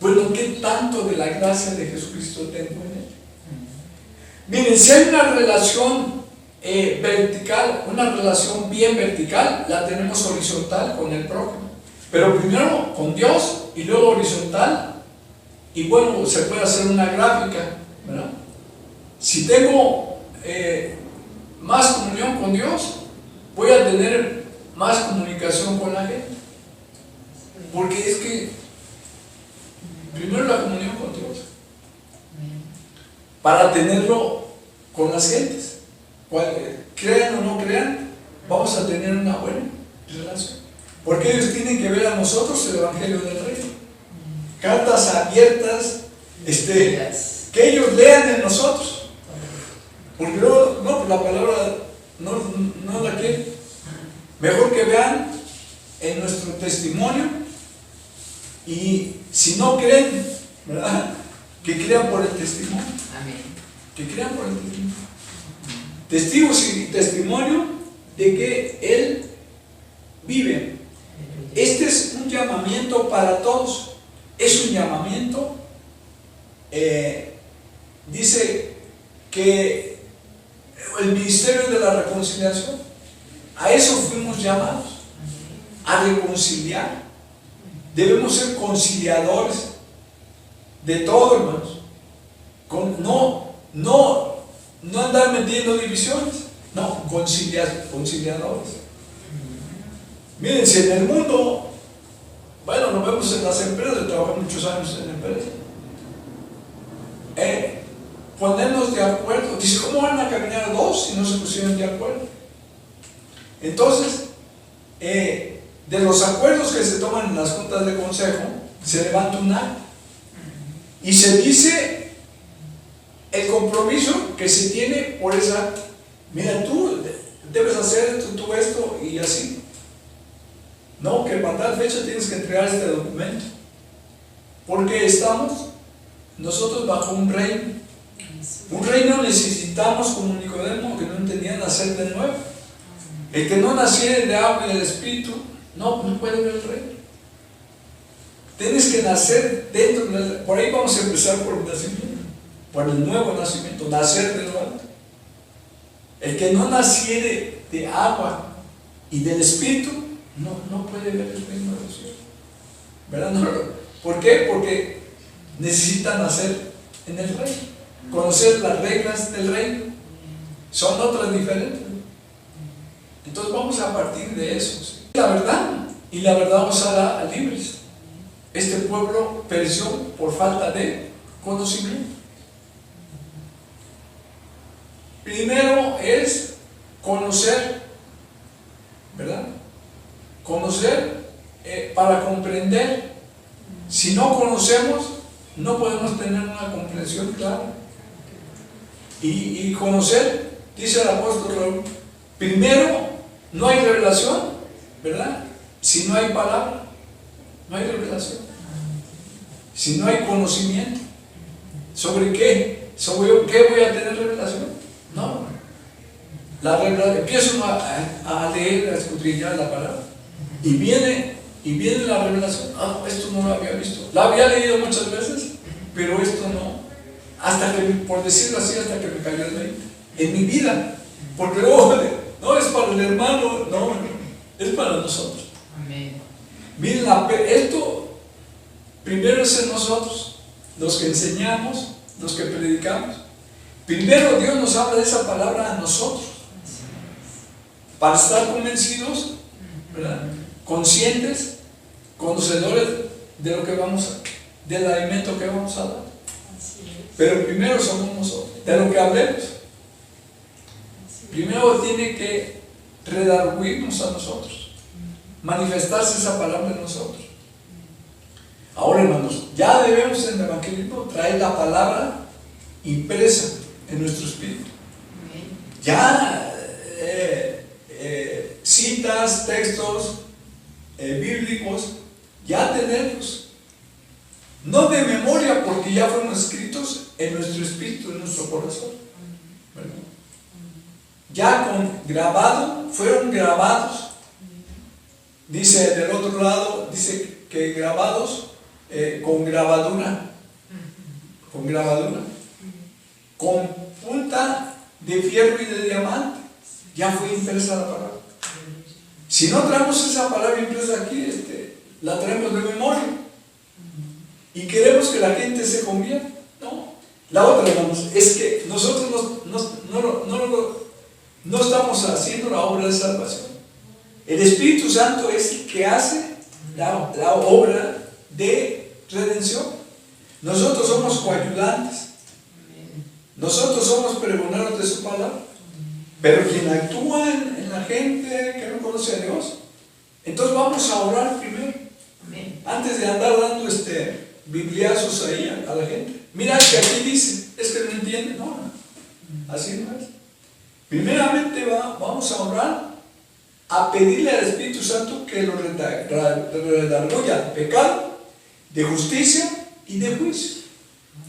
bueno, ¿qué tanto de la gracia de Jesucristo tengo en él? Miren, si hay una relación vertical, una relación bien vertical, la tenemos horizontal con el prójimo, pero primero con Dios y luego horizontal, y bueno, se puede hacer una gráfica, ¿verdad? Si tengo más comunión con Dios, voy a tener más comunicación con la gente, porque es que primero la comunión con Dios, para tenerlo con las gentes. Crean o no crean, vamos a tener una buena relación, porque ellos tienen que ver a nosotros el evangelio del reino, cartas abiertas, que ellos lean en nosotros, porque no, pues la palabra no la quieren. Mejor que vean en nuestro testimonio, y si no creen, ¿verdad?, que crean por el testimonio. Amén. Que crean por el testimonio. Testigos y testimonio de que Él vive. Este es un llamamiento para todos. Es un llamamiento. Dice que el ministerio de la reconciliación, a eso fuimos llamados, a reconciliar. Debemos ser conciliadores de todo, hermanos. No andar metiendo divisiones, no, conciliadores. Miren, si en el mundo, bueno, nos vemos en las empresas, trabajé muchos años en empresas, ponernos de acuerdo. Dice, ¿cómo van a caminar dos si no se pusieron de acuerdo? Entonces, de los acuerdos que se toman en las juntas de consejo, se levanta un acta y se dice el compromiso que se tiene por ese acta. Mira, tú debes hacer tú esto y así. No, que para tal fecha tienes que entregar este documento, porque estamos nosotros bajo un reino. Un reino necesitamos, como Nicodemo, que no entendía, nacer de nuevo. El que no naciere de agua y del Espíritu no puede ver el reino. Tienes que nacer dentro del... Por ahí vamos a empezar por el nacimiento, por el nuevo nacimiento, nacer de nuevo. El que no naciere de agua y del Espíritu no puede ver el reino de los cielos, ¿verdad? No. ¿Por qué? Porque necesita nacer en el reino, conocer las reglas del reino. Son otras diferentes. Entonces vamos a partir de eso, ¿sí? La verdad, y la verdad os hará libres. Este pueblo pereció por falta de conocimiento. Primero es conocer, ¿verdad? Conocer para comprender. Si no conocemos, no podemos tener una comprensión clara. Y conocer, dice el apóstol Raúl, primero no hay revelación, ¿verdad? Si no hay palabra, no hay revelación. Si no hay conocimiento, ¿sobre qué? ¿Sobre qué voy a tener revelación? No. La revelación, empiezo a leer, a escudriñar la palabra, y viene la revelación. Ah, esto no lo había visto. La había leído muchas veces, pero esto no. Hasta que, por decirlo así, hasta que me cayó el 20 en mi vida. Porque no es para el hermano, no, es para nosotros. Amén. Miren, esto primero es en nosotros, los que enseñamos, los que predicamos. Primero Dios nos habla de esa palabra a nosotros, para estar convencidos, ¿verdad? Conscientes, conocedores de lo que del alimento que vamos a dar. Pero primero somos nosotros, de lo que hablemos. Primero tiene que redarguirnos a nosotros, manifestarse esa palabra en nosotros. Ahora, hermanos, ya debemos en el evangelismo traer la palabra impresa en nuestro espíritu. Ya citas, textos bíblicos, ya tenerlos. No de memoria, porque ya fueron escritos en nuestro espíritu, en nuestro corazón. ¿Verdad? Ya fueron grabados. Dice del otro lado, dice que grabados con grabadura, con punta de fierro y de diamante. Ya fue impresa la palabra. Si no traemos esa palabra impresa aquí, la traemos de memoria. Y queremos que la gente se convierta. No. La otra, hermanos, es que nosotros no estamos haciendo la obra de salvación. El Espíritu Santo es el que hace la obra de redención. Nosotros somos coayudantes. Nosotros somos pregoneros de su palabra. Pero quien actúa en la gente que no conoce a Dios, entonces vamos a orar primero. Antes de andar dando bibliazos ahí a la gente. Mira que aquí dice, es que no entiende. No, así no es. Primeramente vamos a orar, a pedirle al Espíritu Santo que lo redarguya de pecado, de justicia y de juicio.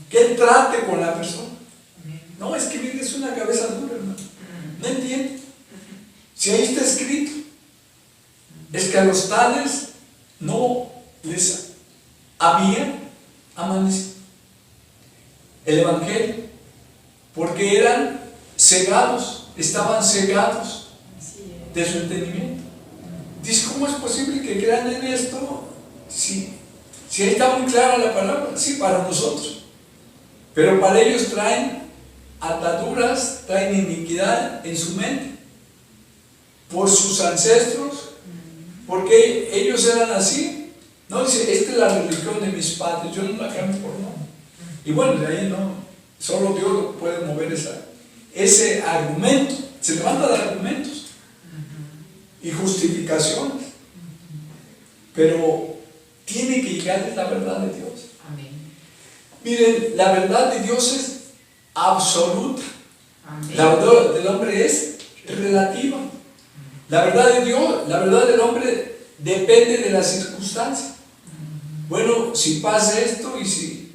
Que Él trate con la persona. No, es que mire, es una cabeza dura, hermano. No entiende. Si ahí está escrito, es que a los tales no les había amanecido el Evangelio, porque eran cegados, estaban cegados de su entendimiento. Dice, ¿cómo es posible que crean en esto? Si ahí está muy clara la palabra, sí, para nosotros, pero para ellos traen ataduras, traen iniquidad en su mente, por sus ancestros, porque ellos eran así. No, dice, esta es la religión de mis padres, yo no la cambio por no. Y bueno, de ahí no, solo Dios puede mover ese argumento. Se levanta de argumentos y justificaciones, pero tiene que llegar la verdad de Dios. Amén. Miren, la verdad de Dios es absoluta. Amén. La verdad del hombre es relativa. La verdad de Dios, la verdad del hombre depende de las circunstancias. Bueno, si pasa esto y si...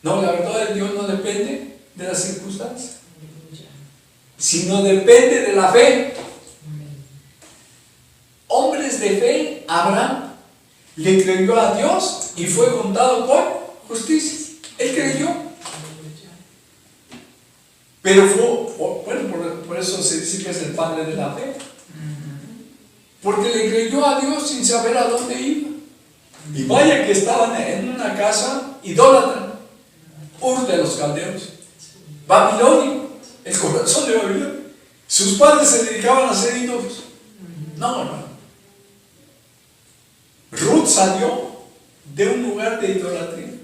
No, la verdad de Dios no depende de las circunstancias, sino depende de la fe. Hombres de fe, Abraham le creyó a Dios y fue contado por justicia. Él creyó. Pero fue, bueno, por eso se dice que es el padre de la fe. Porque le creyó a Dios sin saber a dónde iba. Y vaya que estaban en una casa idólatra, Ur de los caldeos, Babilonia, el corazón de Babilonia. Sus padres se dedicaban a ser ídolos. No. Ruth salió de un lugar de idolatría.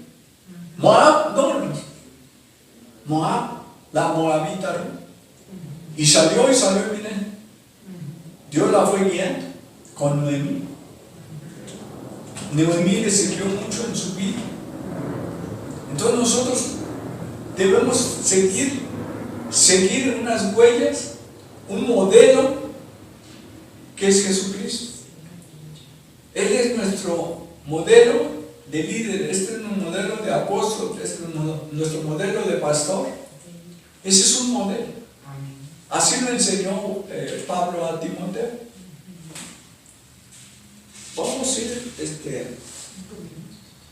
Moab, Moab, la moabita Ruth. Y salió en Belén. Dios la fue guiando con Noemí. Noemí le sirvió mucho en su vida. Entonces nosotros debemos seguir unas huellas, un modelo que es Jesucristo. Él es nuestro modelo de líder, este es un modelo de apóstol, este es nuestro modelo de pastor. Ese es un modelo. Así lo enseñó Pablo a Timoteo. Vamos a ir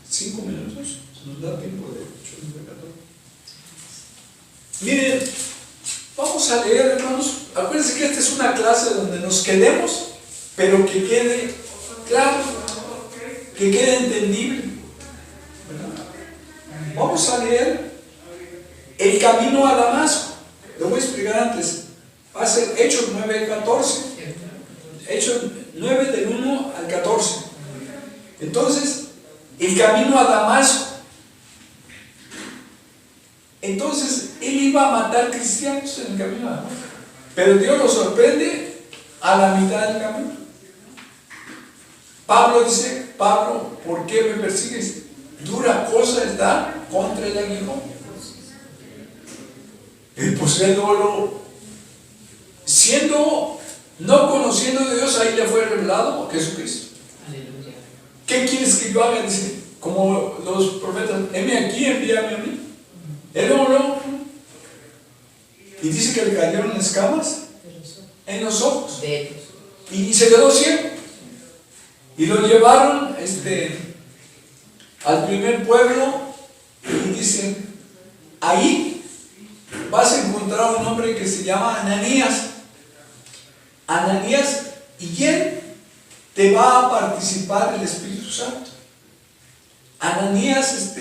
5 minutos, nos da tiempo de 8, 9, 14. Miren, vamos a leer, hermanos. Acuérdense que esta es una clase donde nos quedemos, pero que quede claro, que quede entendible, ¿verdad? Vamos a leer el camino a Damasco. Lo voy a explicar antes. Va a ser Hechos 9, 14. Hechos 9 del 1 al 14. Entonces, el camino a Damasco. Entonces, él iba a matar cristianos en el camino a Damasco. Pero Dios lo sorprende a la mitad del camino. Pablo dice, Pablo, ¿por qué me persigues? Dura cosa es dar contra el aguijón. Pues él no conociendo de Dios, ahí le fue revelado Jesucristo. Aleluya. ¿Qué quieres que yo haga? Dice, como los profetas, heme aquí, envíame a mí. Él no. Y dice que le cayeron escamas en los ojos. Y se quedó ciego. Y lo llevaron al primer pueblo y dice, ahí vas a encontrar un hombre que se llama Ananías. Ananías, y él te va a participar el Espíritu Santo. Ananías,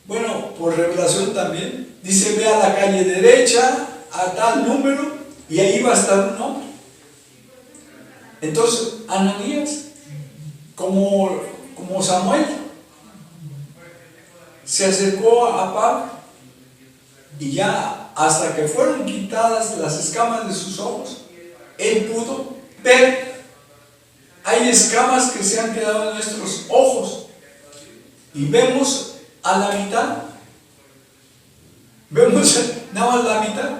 bueno, por revelación también, dice, ve a la calle derecha, a tal número, y ahí va a estar un hombre. Entonces, Ananías, como Samuel, se acercó a Pablo, y ya hasta que fueron quitadas las escamas de sus ojos, él pudo ver. Hay escamas que se han quedado en nuestros ojos y vemos a la mitad. Vemos nada más la mitad.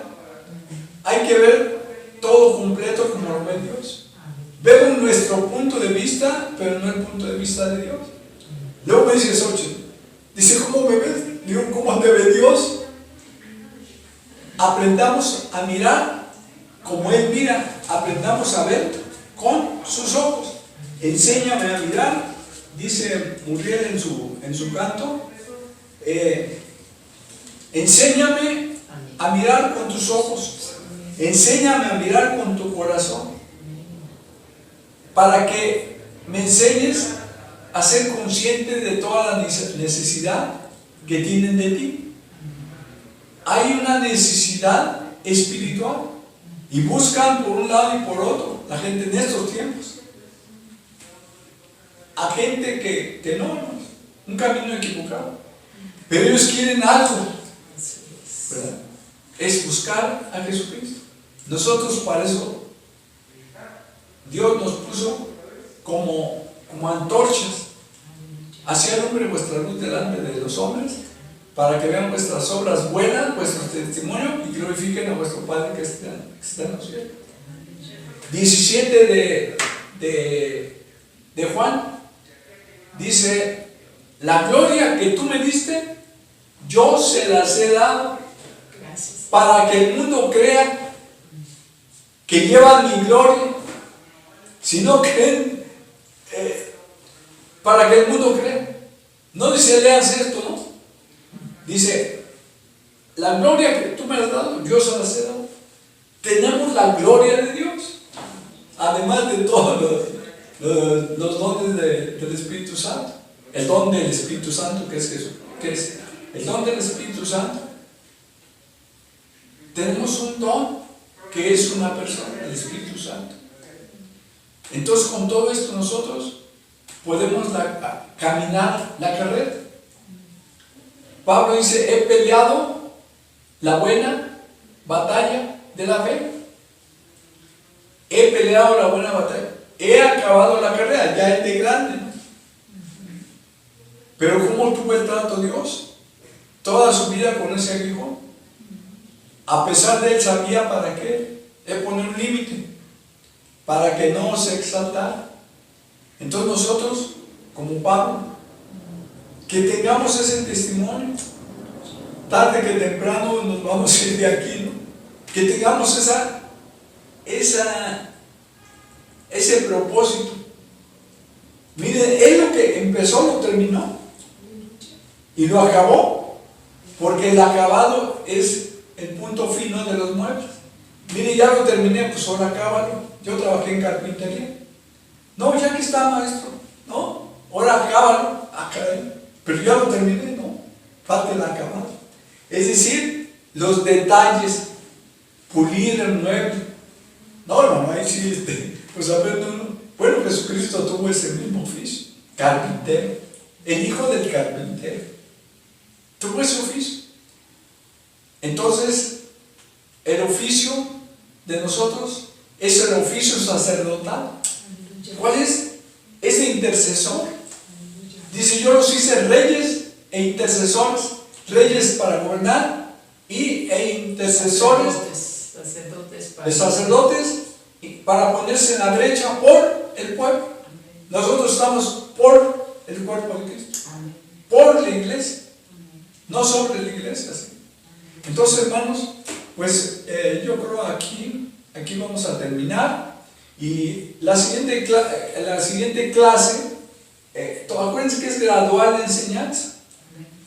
Hay que ver todo completo como lo ve Dios. Vemos nuestro punto de vista, pero no el punto de vista de Dios. Luego me dice Xochitl, dice, ¿cómo me ves? Digo, ¿cómo te ve Dios? aprendamos a mirar como Él mira, aprendamos a ver con sus ojos. Enséñame a mirar, dice Muriel en su canto, enséñame a mirar con tus ojos, enséñame a mirar con tu corazón, para que me enseñes a ser consciente de toda la necesidad que tienen de ti. Hay una necesidad espiritual y buscan por un lado y por otro la gente en estos tiempos a gente que no, un camino equivocado, pero ellos quieren algo, ¿verdad? Es buscar a Jesucristo. Nosotros para eso Dios nos puso como antorchas. Así alumbre vuestra luz delante de los hombres, para que vean vuestras obras buenas, vuestro testimonio, y glorifiquen a vuestro Padre que está en los cielos. 17 de Juan dice: la gloria que tú me diste, yo se las he dado, para que el mundo crea que llevan mi gloria. Si no creen, para que el mundo crea. No dice leas esto, ¿no? Dice, la gloria que tú me has dado, yo se las he dado. Tenemos la gloria de Dios, además de todos los dones del Espíritu Santo. El don del Espíritu Santo, ¿qué es eso? ¿Qué es? El don del Espíritu Santo. Tenemos un don que es una persona, el Espíritu Santo. Entonces, con todo esto nosotros podemos caminar la carrera. Pablo dice: he peleado la buena batalla de la fe. He peleado la buena batalla. He acabado la carrera, ya es de grande, ¿no? Pero ¿cómo tuvo el trato Dios? Toda su vida con ese aguijón. A pesar de él sabía para qué. Él pone un límite, para que no se exaltara. Entonces nosotros, como Pablo, que tengamos ese testimonio, tarde que temprano nos vamos a ir de aquí, ¿no? Que tengamos ese propósito. Mire, él lo que empezó lo terminó y lo acabó, porque el acabado es el punto fino de los muebles. Mire, ya lo terminé, pues ahora acábalo. Yo trabajé en carpintería. No, ya que está, maestro, ¿no? Ahora acábalo. Ah, caray, pero ya lo terminé, ¿no? Falta el acabado. Es decir, los detalles, pulir el mueble. No, hermano, ahí sí, pues a ver, no. Bueno, Jesucristo tuvo ese mismo oficio, carpintero, el hijo del carpintero, tuvo ese oficio. Entonces, el oficio de nosotros es el oficio sacerdotal. ¿Cuál es? Es de intercesor. Dice: yo los hice reyes e intercesores, reyes para gobernar e intercesores de sacerdotes para ponerse en la brecha por el pueblo. Nosotros estamos por el cuerpo de Cristo, por la iglesia, no sobre la iglesia, ¿sí? Entonces, hermanos, pues yo creo aquí vamos a terminar. Y la siguiente clase, acuérdense que es gradual la enseñanza.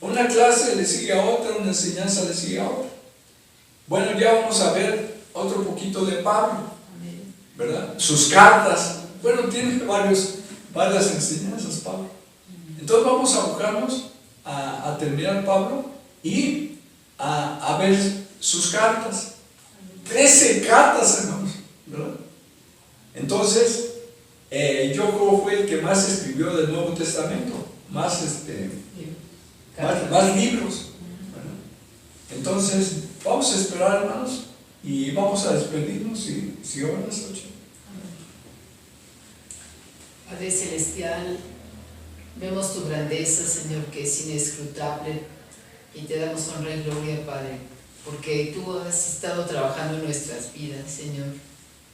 Una clase le sigue a otra, una enseñanza le sigue a otra. Bueno, ya vamos a ver otro poquito de Pablo, ¿verdad? Sus cartas. Bueno, tiene varias enseñanzas Pablo. Entonces vamos a buscarnos a terminar Pablo y a ver sus cartas. 13 cartas, hermanos, ¿verdad? Entonces, yo creo fue el que más escribió del Nuevo Testamento, más libros, ¿verdad? Entonces, vamos a esperar, hermanos, y vamos a despedirnos si oran las 8. Padre Celestial, vemos tu grandeza, Señor, que es inescrutable, y te damos honra y gloria, Padre, porque tú has estado trabajando en nuestras vidas, Señor.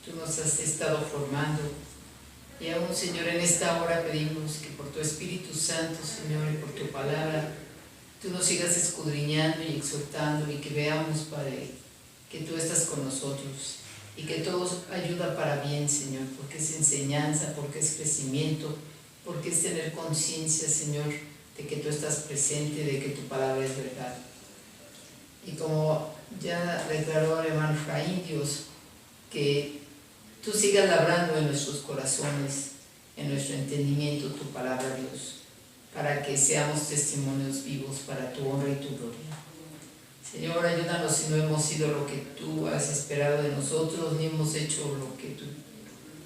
Tú nos has estado formando, y aún, Señor, en esta hora pedimos que por tu Espíritu Santo, Señor, y por tu palabra, tú nos sigas escudriñando y exhortando, y que veamos, Padre, que tú estás con nosotros y que todo ayuda para bien, Señor, porque es enseñanza, porque es crecimiento, porque es tener conciencia, Señor, de que tú estás presente, de que tu palabra es verdad. Y como ya declaró el hermano Efraín, Dios, que tú sigas labrando en nuestros corazones, en nuestro entendimiento tu palabra, Dios, para que seamos testimonios vivos para tu honra y tu gloria. Señor, ayúdanos si no hemos sido lo que tú has esperado de nosotros, ni hemos hecho lo que tú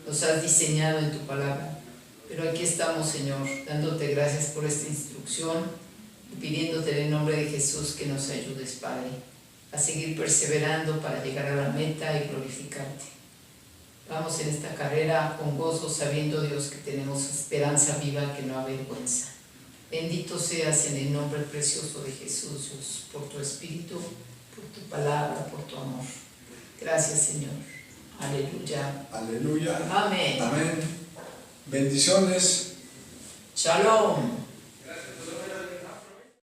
nos has diseñado en tu palabra. Pero aquí estamos, Señor, dándote gracias por esta instrucción y pidiéndote en el nombre de Jesús que nos ayudes, Padre, a seguir perseverando para llegar a la meta y glorificarte. Vamos en esta carrera con gozo, sabiendo, Dios, que tenemos esperanza viva que no avergüenza. Bendito seas en el nombre precioso de Jesús, Dios, por tu Espíritu, por tu palabra, por tu amor. Gracias, Señor. Aleluya. Aleluya. Amén. Amén. Bendiciones. Shalom.